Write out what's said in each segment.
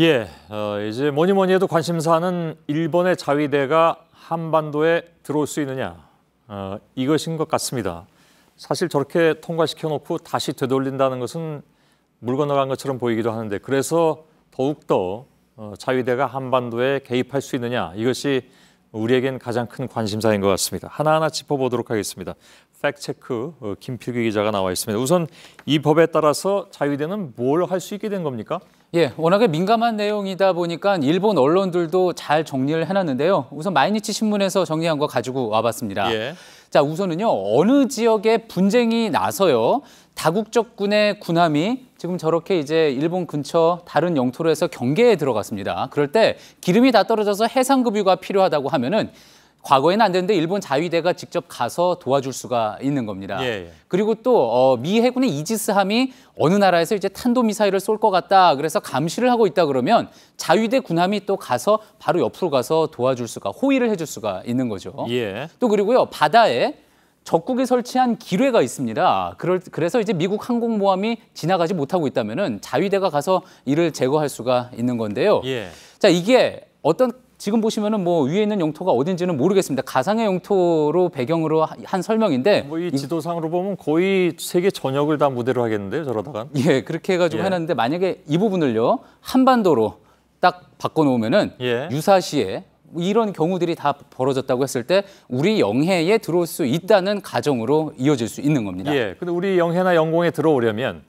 이제 뭐니 뭐니 해도 관심사는 일본의 자위대가 한반도에 들어올 수 있느냐, 이것인 것 같습니다. 사실 저렇게 통과시켜놓고 다시 되돌린다는 것은 물 건너간 것처럼 보이기도 하는데, 그래서 더욱더 자위대가 한반도에 개입할 수 있느냐, 이것이 우리에겐 가장 큰 관심사인 것 같습니다. 하나하나 짚어보도록 하겠습니다. 팩트체크 김필기 기자가 나와 있습니다. 우선 이 법에 따라서 자위대는 뭘 할 수 있게 된 겁니까? 워낙에 민감한 내용이다 보니까 일본 언론들도 잘 정리를 해놨는데요. 우선 마이니치 신문에서 정리한 거 가지고 와봤습니다. 자, 우선은요, 어느 지역에 분쟁이 나서요, 다국적군의 군함이 지금 저렇게 이제 일본 근처 다른 영토로 해서 경계에 들어갔습니다. 그럴 때 기름이 다 떨어져서 해상급유가 필요하다고 하면은 과거에는 안 되는데 일본 자위대가 직접 가서 도와줄 수가 있는 겁니다. 그리고 또 미 해군의 이지스함이 어느 나라에서 이제 탄도미사일을 쏠 것 같다, 그래서 감시를 하고 있다 그러면 자위대 군함이 또 가서 바로 옆으로 가서 도와줄 수가, 호위를 해줄 수가 있는 거죠. 또 그리고요, 바다에 적국이 설치한 기뢰가 있습니다. 그래서 이제 미국 항공모함이 지나가지 못하고 있다면은 자위대가 가서 이를 제거할 수가 있는 건데요. 자, 이게 지금 보시면은 뭐 위에 있는 영토가 어딘지는 모르겠습니다. 가상의 영토로 배경으로 한 설명인데, 뭐 이 지도상으로 보면 거의 세계 전역을 다 무대로 하겠는데요, 저러다간. 그렇게 해가지고 해놨는데, 만약에 이 부분을요, 한반도로 딱 바꿔놓으면은 유사시에 이런 경우들이 다 벌어졌다고 했을 때 우리 영해에 들어올 수 있다는 가정으로 이어질 수 있는 겁니다. 근데 우리 영해나 영공에 들어오려면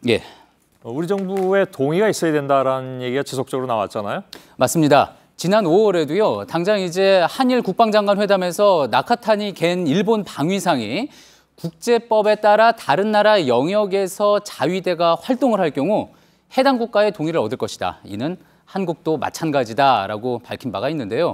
우리 정부의 동의가 있어야 된다라는 얘기가 지속적으로 나왔잖아요. 맞습니다. 지난 5월에도요, 당장 이제 한일 국방장관 회담에서 나카타니 겐 일본 방위상이 국제법에 따라 다른 나라 영역에서 자위대가 활동을 할 경우 해당 국가의 동의를 얻을 것이다. 이는 한국도 마찬가지다라고 밝힌 바가 있는데요.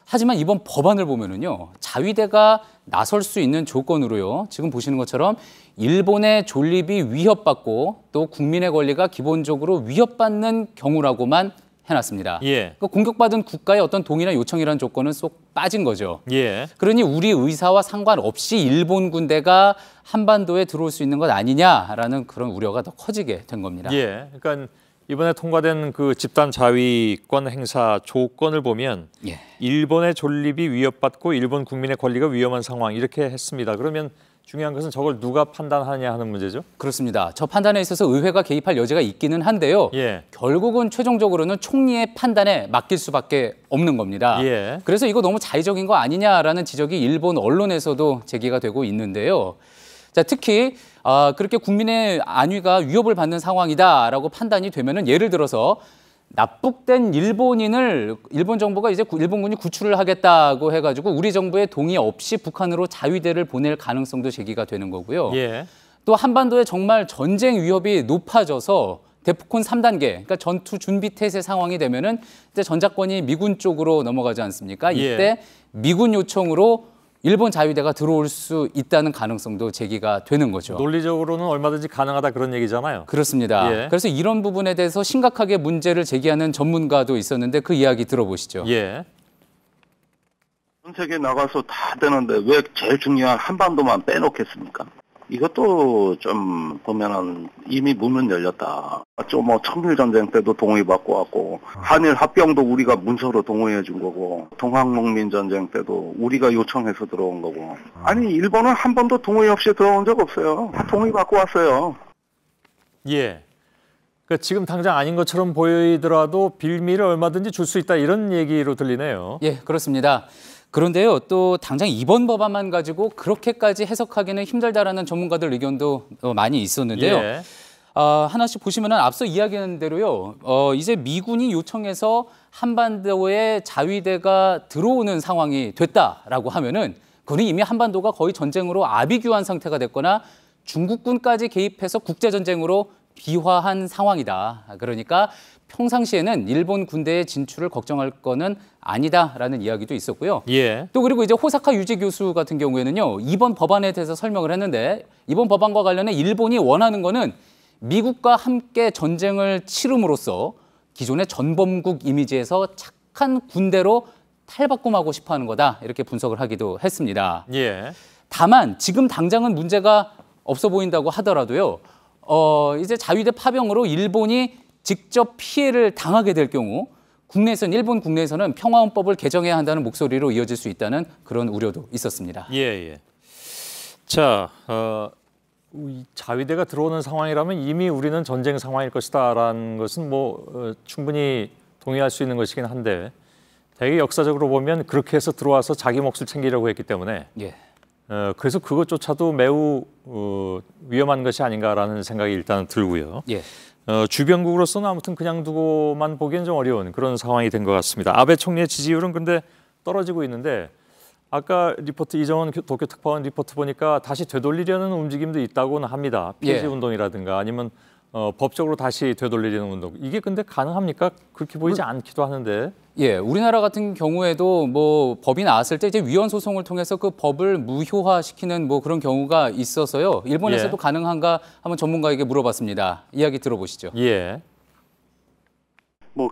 하지만 이번 법안을 보면은요, 자위대가 나설 수 있는 조건으로요, 지금 보시는 것처럼 일본의 존립이 위협받고 또 국민의 권리가 기본적으로 위협받는 경우라고만 해놨습니다. 그러니까 공격받은 국가의 어떤 동의나 요청이라는 조건은 쏙 빠진 거죠. 그러니 우리 의사와 상관없이 일본 군대가 한반도에 들어올 수 있는 것 아니냐라는 그런 우려가 더 커지게 된 겁니다. 그러니까 이번에 통과된 그 집단 자위권 행사 조건을 보면 일본의 존립이 위협받고 일본 국민의 권리가 위험한 상황, 이렇게 했습니다. 그러면 중요한 것은 저걸 누가 판단하냐 하는 문제죠? 그렇습니다. 저 판단에 있어서 의회가 개입할 여지가 있기는 한데요. 결국은 최종적으로는 총리의 판단에 맡길 수밖에 없는 겁니다. 그래서 이거 너무 자의적인 거 아니냐라는 지적이 일본 언론에서도 제기가 되고 있는데요. 자, 특히 그렇게 국민의 안위가 위협을 받는 상황이다라고 판단이 되면은, 예를 들어서 납북된 일본인을 일본 정부가 이제 일본군이 구출을 하겠다고 해가지고 우리 정부의 동의 없이 북한으로 자위대를 보낼 가능성도 제기가 되는 거고요. 또 한반도에 정말 전쟁 위협이 높아져서 데프콘 3단계, 그러니까 전투 준비 태세 상황이 되면은 이제 전작권이 미군 쪽으로 넘어가지 않습니까? 이때 미군 요청으로 일본 자위대가 들어올 수 있다는 가능성도 제기가 되는 거죠. 논리적으로는 얼마든지 가능하다, 그런 얘기잖아요. 그렇습니다. 그래서 이런 부분에 대해서 심각하게 문제를 제기하는 전문가도 있었는데 그 이야기 들어보시죠. 전 세계 나가서 다 되는데 왜 제일 중요한 한반도만 빼놓겠습니까? 이것도 좀 보면은 이미 문은 열렸다. 좀 뭐 청일전쟁 때도 동의받고 왔고, 한일 합병도 우리가 문서로 동의해 준 거고, 동학농민전쟁 때도 우리가 요청해서 들어온 거고. 아니, 일본은 한 번도 동의 없이 들어온 적 없어요. 다 동의받고 왔어요. 그러니까 지금 당장 아닌 것처럼 보이더라도 빌미를 얼마든지 줄 수 있다, 이런 얘기로 들리네요. 그렇습니다. 그런데요, 또 당장 이번 법안만 가지고 그렇게까지 해석하기는 힘들다라는 전문가들 의견도 많이 있었는데요. 하나씩 보시면은 앞서 이야기한 대로요, 이제 미군이 요청해서 한반도에 자위대가 들어오는 상황이 됐다라고 하면은, 그건 이미 한반도가 거의 전쟁으로 아비규환 상태가 됐거나 중국군까지 개입해서 국제전쟁으로 비화한 상황이다. 그러니까 평상시에는 일본 군대의 진출을 걱정할 거는 아니다라는 이야기도 있었고요. 또 그리고 이제 호사카 유지 교수 같은 경우에는요, 이번 법안에 대해서 설명을 했는데, 이번 법안과 관련해 일본이 원하는 거는 미국과 함께 전쟁을 치름으로써 기존의 전범국 이미지에서 착한 군대로 탈바꿈하고 싶어하는 거다, 이렇게 분석을 하기도 했습니다. 다만 지금 당장은 문제가 없어 보인다고 하더라도요, 이제 자위대 파병으로 일본이 직접 피해를 당하게 될 경우 일본 국내에서는 평화헌법을 개정해야 한다는 목소리로 이어질 수 있다는 그런 우려도 있었습니다. 예. 자, 자위대가 들어오는 상황이라면 이미 우리는 전쟁 상황일 것이다라는 것은 충분히 동의할 수 있는 것이긴 한데 되게 역사적으로 보면 그렇게 해서 들어와서 자기 몫을 챙기려고 했기 때문에 그래서 그것조차도 매우 위험한 것이 아닌가라는 생각이 일단 들고요. 주변국으로서는 아무튼 그냥 두고만 보기엔 좀 어려운 그런 상황이 된 것 같습니다. 아베 총리의 지지율은 근데 떨어지고 있는데 아까 리포트 이정원 도쿄 특파원 리포트 보니까 다시 되돌리려는 움직임도 있다고는 합니다. 폐지 운동이라든가 아니면 법적으로 다시 되돌리려는 운동. 이게 근데 가능합니까? 그렇게 보이지 않기도 하는데. 우리나라 같은 경우에도 법이 나왔을 때 이제 위헌 소송을 통해서 그 법을 무효화시키는 그런 경우가 있어서요. 일본에서도 가능한가 한번 전문가에게 물어봤습니다. 이야기 들어보시죠.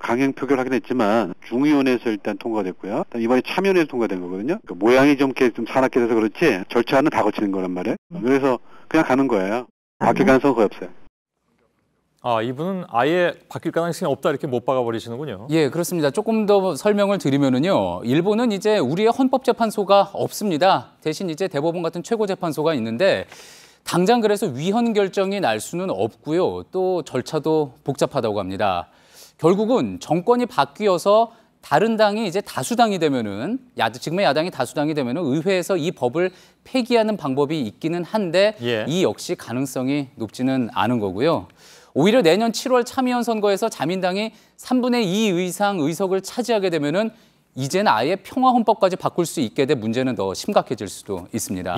강행 표결하긴 했지만 중의원에서 일단 통과됐고요. 이번에 참여원에서 통과된 거거든요. 그러니까 모양이 좀 사납게 돼서 그렇지 절차는 다 거치는 거란 말이에요. 그래서 그냥 가는 거예요. 바뀔 가능성은 거의 없어요. 이분은 아예 바뀔 가능성이 없다 이렇게 못 박아버리시는군요. 그렇습니다. 조금 더 설명을 드리면은요. 일본은 이제 우리의 헌법재판소가 없습니다. 대신 이제 대법원 같은 최고재판소가 있는데 당장 그래서 위헌 결정이 날 수는 없고요. 또 절차도 복잡하다고 합니다. 결국은 정권이 바뀌어서 다른 당이 이제 다수당이 되면은 지금의 야당이 다수당이 되면은 의회에서 이 법을 폐기하는 방법이 있기는 한데 이 역시 가능성이 높지는 않은 거고요. 오히려 내년 7월 참의원 선거에서 자민당이 3분의 2 이상 의석을 차지하게 되면은 이제는 아예 평화헌법까지 바꿀 수 있게 돼 문제는 더 심각해질 수도 있습니다.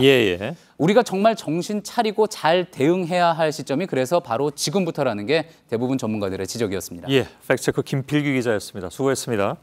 우리가 정말 정신 차리고 잘 대응해야 할 시점이 그래서 바로 지금부터라는 게 대부분 전문가들의 지적이었습니다. 팩트체크 김필기 기자였습니다. 수고했습니다.